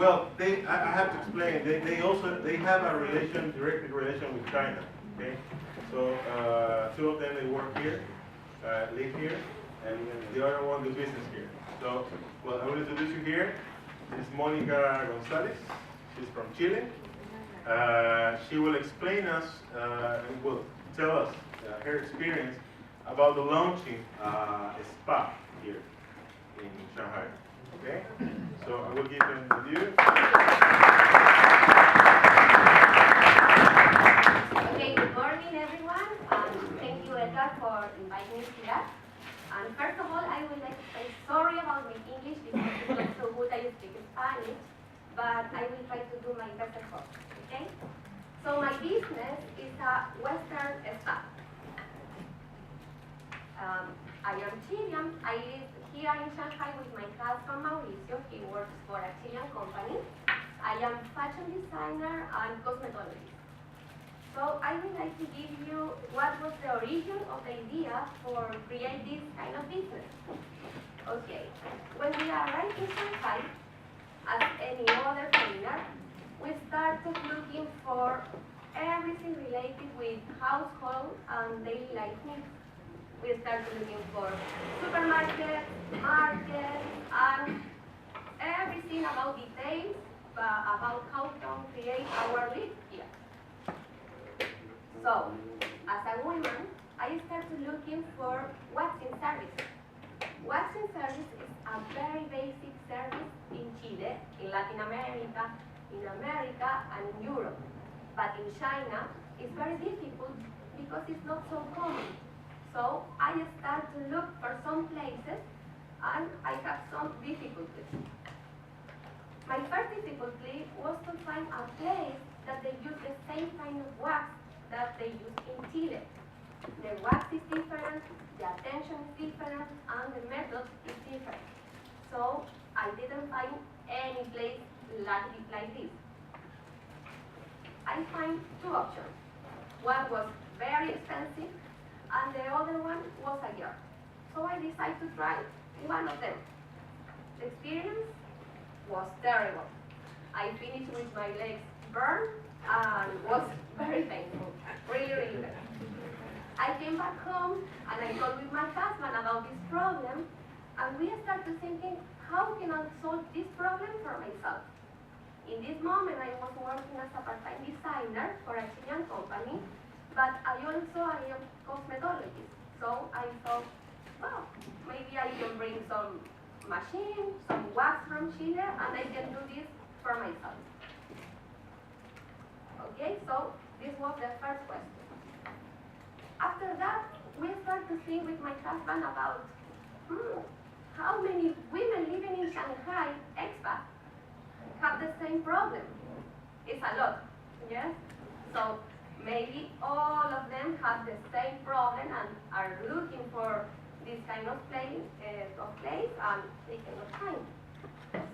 Well, I have to explain. They have a direct relation with China. Okay, so two of them they work here, live here, and the other one do business here. So, well, I will introduce you here. This is Monica Gonzalez. She's from Chile. She will explain us and will tell us her experience about the launching a spa here in Shanghai. Okay? So I will give them the view. Okay, good morning everyone. Thank you Edgar for inviting me here. And first of all, I would like to say sorry about my English because it's not so good. I speak Spanish, but I will try to do my best effort. Okay? So my business is a Western spa. I am Chilean. I live here in Shanghai with my husband Mauricio. He works for a Chilean company. I am fashion designer and cosmetologist. So I would like to give you what was the origin of the idea for create this kind of business. Okay, when we arrived in Shanghai, as any other foreigner, we started looking for everything related with household and daily life needs. We started looking for supermarkets, markets, and everything about details about how to create our life here. So, as a woman, I started looking for waxing services. Waxing service is a very basic service in Chile, in Latin America, and in Europe. But in China, it's very difficult because it's not so common. So I started to look for some places and I have some difficulties. My first difficulty was to find a place that they use the same kind of wax that they use in Chile. The wax is different, the attention is different, and the method is different. So I didn't find any place like this. I find two options. One was very expensive, and the other one was a girl. So I decided to try one of them. The experience was terrible. I finished with my legs burned and was very painful, really, really bad. I came back home and I talked with my husband about this problem, and we started thinking, how can I solve this problem for myself? In this moment, I was working as a part-time designer for a Chilean company, but I am cosmetologist. So I thought, well, maybe I can bring some machine, some wax from Chile, and I can do this for myself. Okay, so this was the first question. After that, we started to think with my husband about how many women living in Shanghai, expats, have the same problem. It's a lot, yes? So maybe all of them have the same problem and are looking for this kind of place and they cannot find.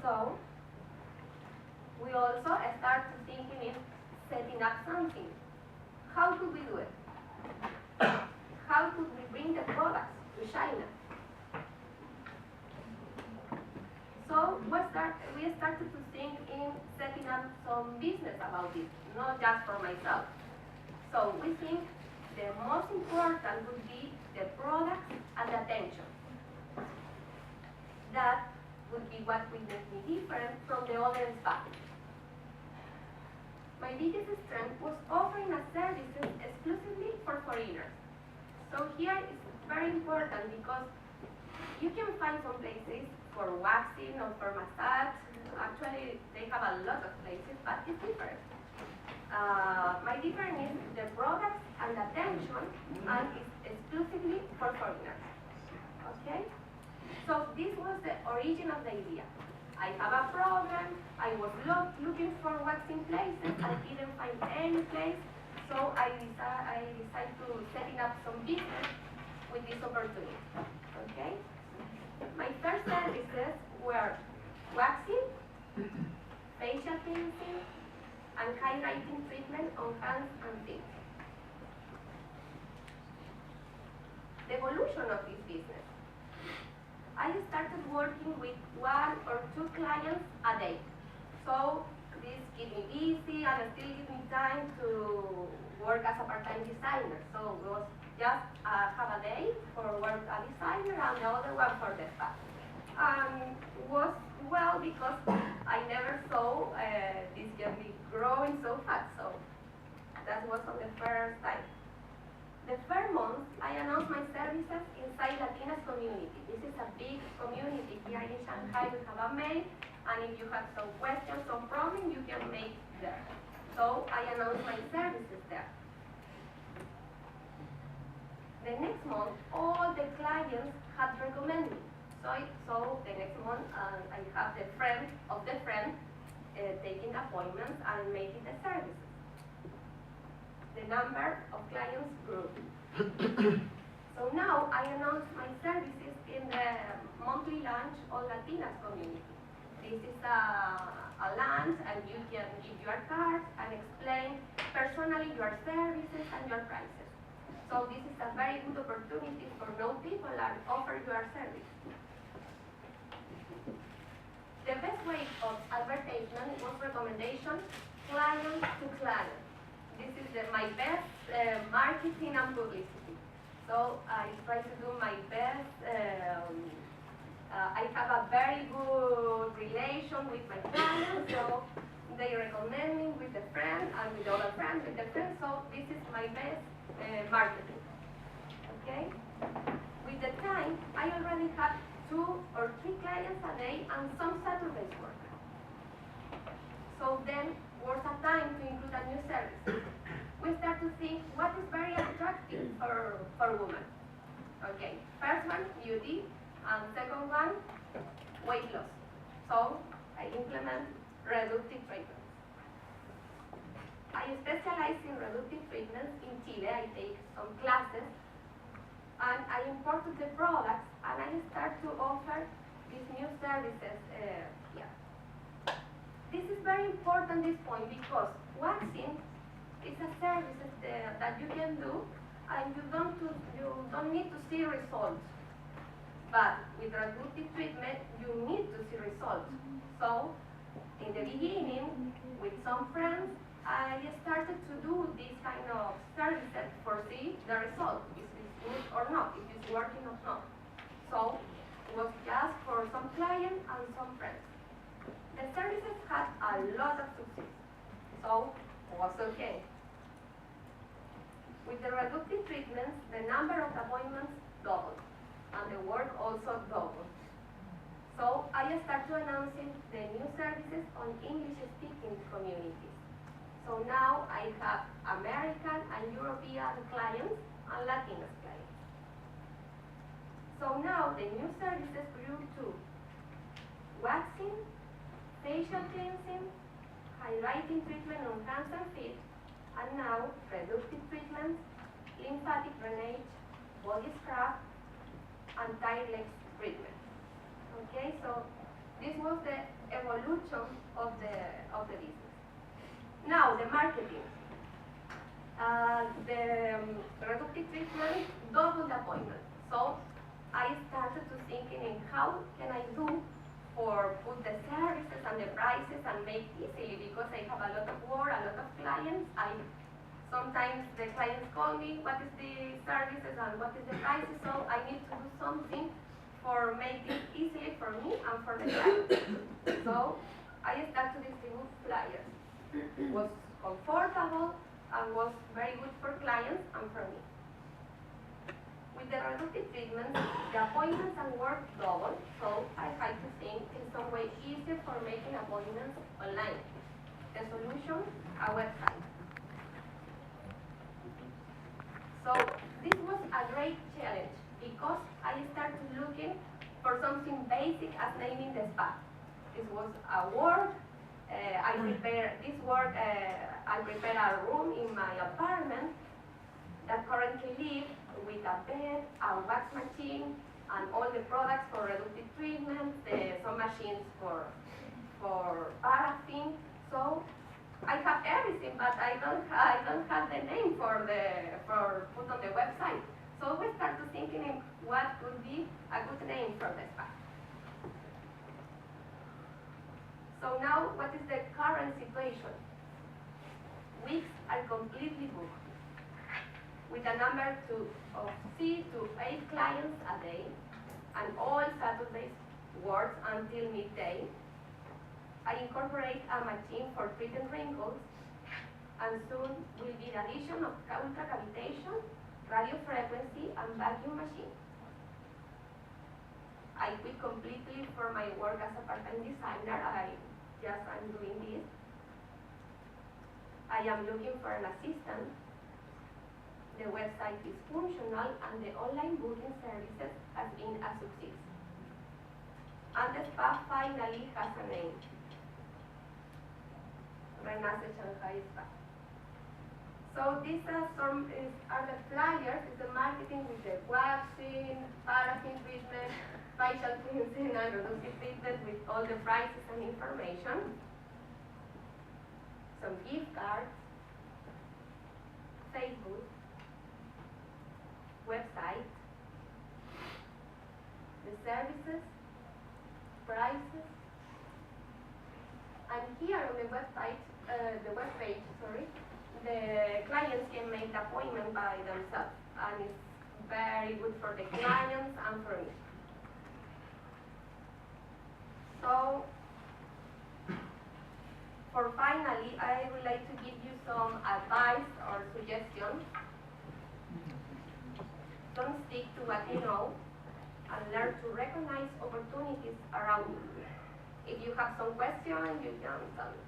So we also started thinking in setting up something. How could we do it? How could we bring the products to China? So we started to think in setting up some business about this, not just for myself. So we think the most important would be the product and the attention. That would be what would make me different from the other spas. My biggest strength was offering a services exclusively for foreigners. So here it's very important because you can find some places for waxing or for massage. Actually, they have a lot of places, but it's different. My difference is the products and attention, and it's exclusively for foreigners. Okay? So this was the origin of the idea. I have a problem, I was looking for waxing places, I didn't find any place, so I decided to setting up some business with this opportunity. Okay? My first services were waxing, facial cleansing, and highlighting treatment on hands and feet. The evolution of this business. I started working with 1 or 2 clients a day. So this keep me busy and still give me time to work as a part-time designer. So it was just have a day for work a designer and the other one for the spa. Was well because I never saw this can be growing so fast. So that was on the first time. The third month, I announced my services inside Latinas community. This is a big community here in Shanghai. We have a mail, and if you have some questions, some problems, you can make there. So I announced my services there. The next month, all the clients had recommended me. So the next month, I have the friend of the friend taking appointments and making the services. The number of clients grew. So now I announce my services in the monthly lunch of Latinas community. This is a lunch and you can give your cards and explain personally your services and your prices. So this is a very good opportunity for new people and offer your service. The best way of advertisement was recommendation, client to client. This is my best marketing and publicity. So I try to do my best. I have a very good relation with my clients, so they recommend me with a friend and with other friends with a friend. So this is my best marketing. Okay? With the time, I already had 2 or 3 clients a day and some Saturdays work. So then was a time to include a new service. We start to think what is very attractive for women. Okay, first one, beauty, and second one, weight loss. So I implement reductive treatments. I specialize in reductive treatments in Chile. I take some classes, and I imported the products, and I start to offer these new services here. This is very important, this point, because waxing is a service that you can do, and you don't need to see results. But with reductive treatment, you need to see results. So, in the beginning, with some friends, I started to do this kind of services for see the result, if it's good or not, if it's working or not. So, it was just for some clients and some friends. The services had a lot of success, so it was okay. With the reductive treatments, the number of appointments doubled, and the work also doubled. So I started announcing the new services on English-speaking communities. So now I have American and European clients and Latinx clients. So now the new services grew to waxing, facial cleansing, highlighting treatment on hands and feet, and now reductive treatments, lymphatic drainage, body scrub, and tight legs treatment. Okay, so this was the evolution of the business. Now the marketing. The reductive treatment doubled the appointment. So I started to thinking in how can I do for put the services and the prices and make easily, because I have a lot of work, a lot of clients. Sometimes the clients call me, what is the services and what is the prices, so I need to do something for making it easily for me and for the clients. So I started to distribute flyers. It was comfortable and was very good for clients and for me. With the reductive treatments, the appointments and work doubled, so I had to think in some way easier for making appointments online. The solution, a website. So this was a great challenge because I started looking for something basic as naming the spa. This was a work. I prepared a room in my apartment that currently live with a bed, a wax machine, and all the products for reductive treatment, some machines for paraffin. So I have everything, but I don't have the name for put on the website. So we started thinking what could be a good name for the spa. So now, what is the current situation? Weeks are completely booked, with a number of 6 to 8 clients a day, and all Saturdays works until midday. I incorporate a machine for treating wrinkles, and soon will be the addition of ultracavitation, radio frequency, and vacuum machine. I quit completely for my work as a part-time designer. I'm doing this. I am looking for an assistant. The website is functional and the online booking services has been a success. And the spa finally has a name. Shanghai Spa. So these are the flyers, is the marketing with the waxing, paraffin treatment, facial cleansing, and reductive treatment with all the prices and information. Some gift cards, Facebook, website, the services, prices, and here on the website, the webpage, the clients can make the appointment by themselves, and it's very good for the clients and for me. So, for finally, I would like to give you some advice or suggestions. Don't stick to what you know, and learn to recognize opportunities around you. If you have some questions, you can tell me.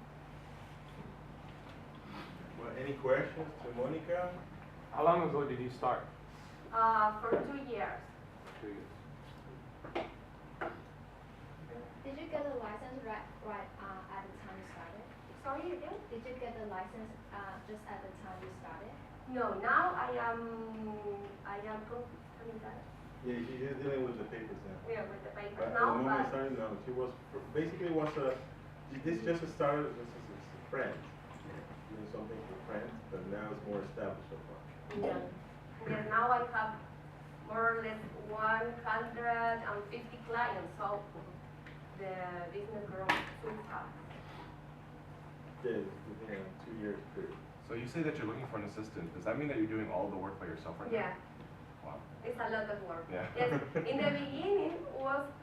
Well, any questions to Monica? How long ago did you start? For 2 years. 2 years. Did you get the license right at the time you started? Sorry again? Did you get the license just at the time you started? No, now I am Yeah, she's just dealing with the papers now. we are with the papers But now, the moment I but started, no, she was, basically was this just started, this is friends. Doing something for friends, but now it's more established so far. yeah, now I have more or less 150 clients, so the business grows too fast. Yeah, within a 2 year period. So you say that you're looking for an assistant. Does that mean that you're doing all the work by yourself right Yeah. now? Wow. It's a lot of work. Yeah. Yes, in the beginning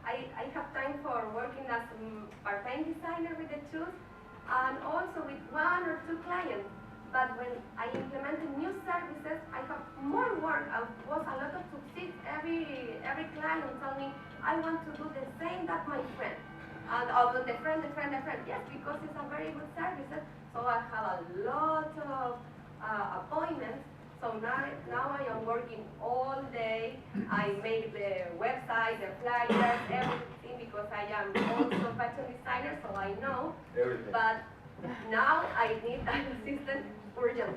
I have time for working as a part-time designer with the shoes and also with 1 or 2 clients. But when I implemented new services, I have more work. I was a lot of success. Every client told me, I want to do the same that my friend. And although the friend. Yes, because it's a very good service. So I have a lot of appointments. So now I am working all day. I make the website, the flyers, everything because I am also fashion designer, so I know. Everything. But now I need an assistant urgent.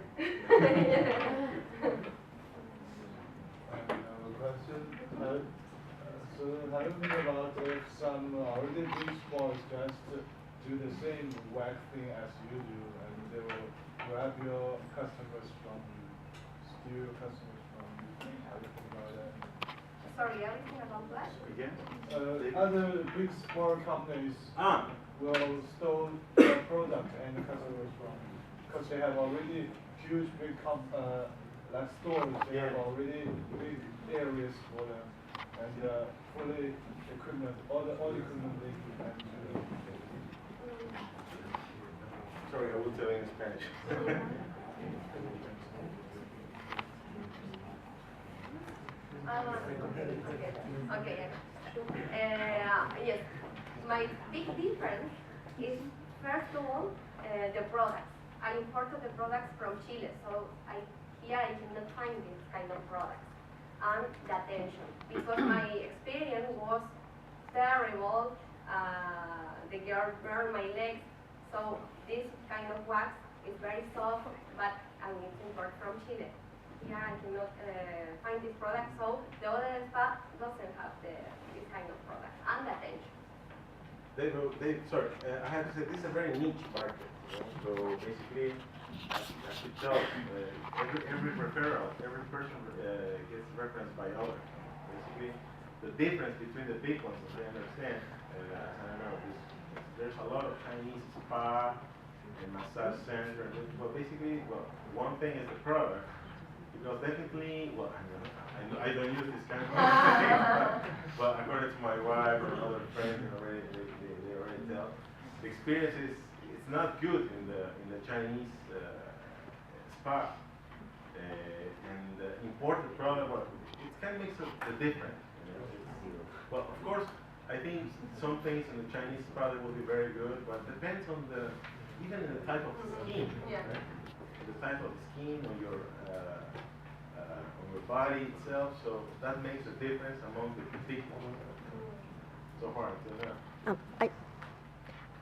Another question. So have you think about if some already big sports just do the same waxing as you do, and they will grab your customers from you, steal customers from you? How do you think about that? Sorry, everything about what? Again? Other big sport companies Ah, will steal your product and the customers from you, because they have already huge big like stores. They have already big areas for them, and fully equipment, all the equipment they can do. sorry, I will tell you in Spanish. Okay. Yes, my big difference is first of all the products. I imported the products from Chile, so here I cannot find this kind of products. And the attention, because my experience was terrible. The girl burned my legs, so this kind of wax is very soft, but I need to import from Chile. Here I cannot find this product, so the other spa doesn't have this kind of product and the attention. Sorry, I have to say this is a very niche market. So basically, as you tell, every referral, every person gets referenced by others. Basically, the difference between the big ones, as I understand, I don't know, this there's a lot of Chinese spa and massage center. Well, basically, well, one thing is the product, because technically, well, I don't use this kind of thing, but according to my wife or other friends, they already tell, the experience is it's not good in the Chinese spa. And imported product, well, it kind of makes a difference. Well, of course, I think some things in the Chinese product will be very good, but it depends on even the type of skin, right? The type of skin on your body itself, so that makes a difference among the people. So far, until now.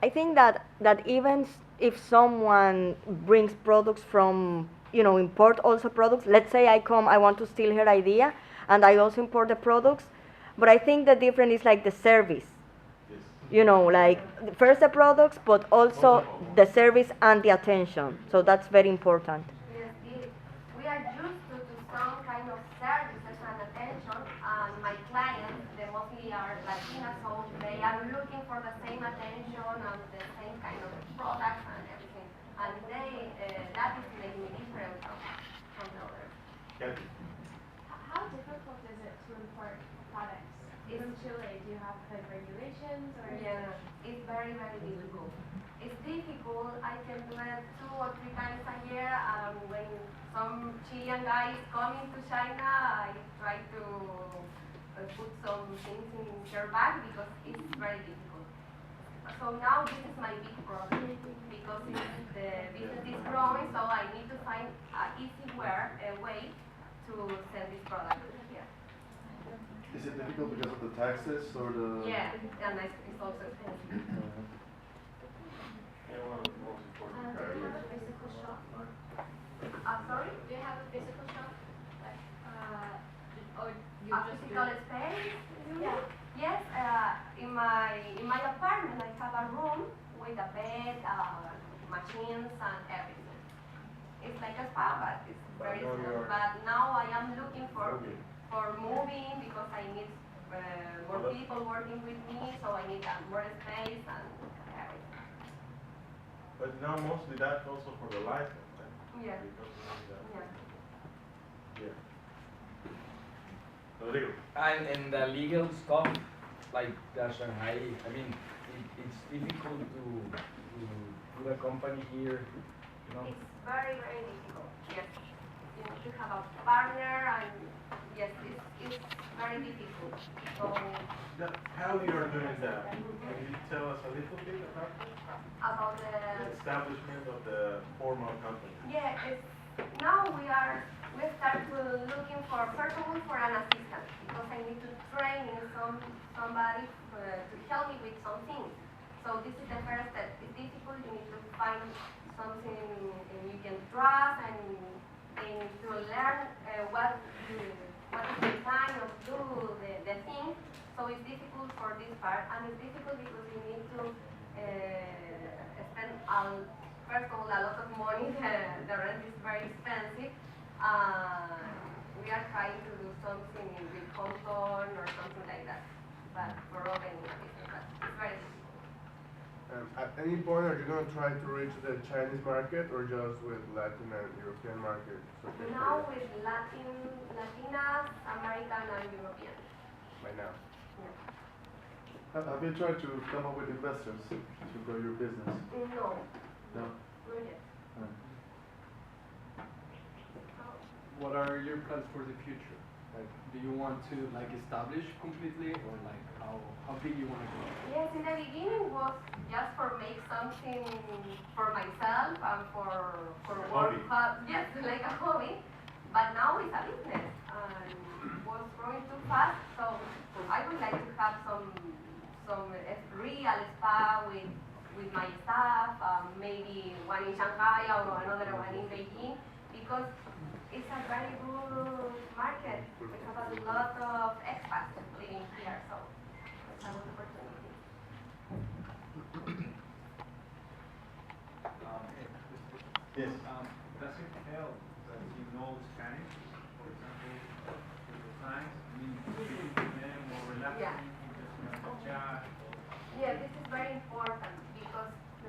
I think that even if someone brings products from, import also products, let's say I want to steal her idea, and I also import the products, but I think the difference is like the service. Yes. Like first the products, but also the service and the attention. So that's very important. Yes, we are used to some kind of services and attention, and my clients, they mostly are Latinas, so they are looking for the same attention and the same kind of products and everything. And that is making me different from the others. Yeah. How difficult is it to import products? In Chile, do you have like regulations or? Yeah, it's very, very difficult. It's difficult. I can do it 2 or 3 times a year. When some Chilean guy is coming to China, I try to put some things in their bag because it's very difficult. So now this is my big problem because the business is growing, so I need to find an easy way to send this product here. Is it difficult because of the taxes or the? Yeah, and it's also expensive. One of the most important Do you have areas. a physical shop? Sorry? Do you have a physical shop? Like, or you A just physical do? space? you mean? Yeah. Yes, in my apartment I have a room with a bed, machines and everything. It's like a spa, but it's very But now small. you're- But now I am looking for Moving. moving because I need more Well, people working with me, so I need more space and everything. But now mostly that's also for the license, right? Yeah. Because you need that. Yeah. Yeah. Rodrigo. And the legal stuff, like the Shanghai, I mean, it's difficult to put a company here, It's very, very difficult. Yes. You need to have a partner and yes, it's very difficult. So How you are doing that? Can you tell us a little bit about about the the establishment of the formal company? yeah, now we start looking for first of all for an assistant because I need to train somebody to help me with some things. So this is the first step. It's difficult. You need to find something you can trust and to learn what is the time of do the thing. So it's difficult for this part, and it's difficult because you need to spend first of all a lot of money. The rent is very expensive. We are trying to do something with cotton or something like that, but for opening a business, but it's very difficult. At any point, are you going to try to reach the Chinese market or just with Latin and European market? Now with Latinas, American, and European. By now. Yeah. Have you tried to come up with investors to grow your business? No, No. not yet. What are your plans for the future? Like, do you want to like establish completely, or like how big you want to go? Yes, in the beginning was just for make something for myself and for work. Yes, like a hobby. But now it's a business and was growing too fast. So I would like to have some real spa with my staff. Maybe one in Shanghai or another one in Beijing because it's a very good market. We have a lot of expats living here, so it's a good opportunity. Yes. Does it help that you know Spanish, for example, with the clients? I mean, speaking to them or relaxing, Yeah. just chat? Yeah, this is very important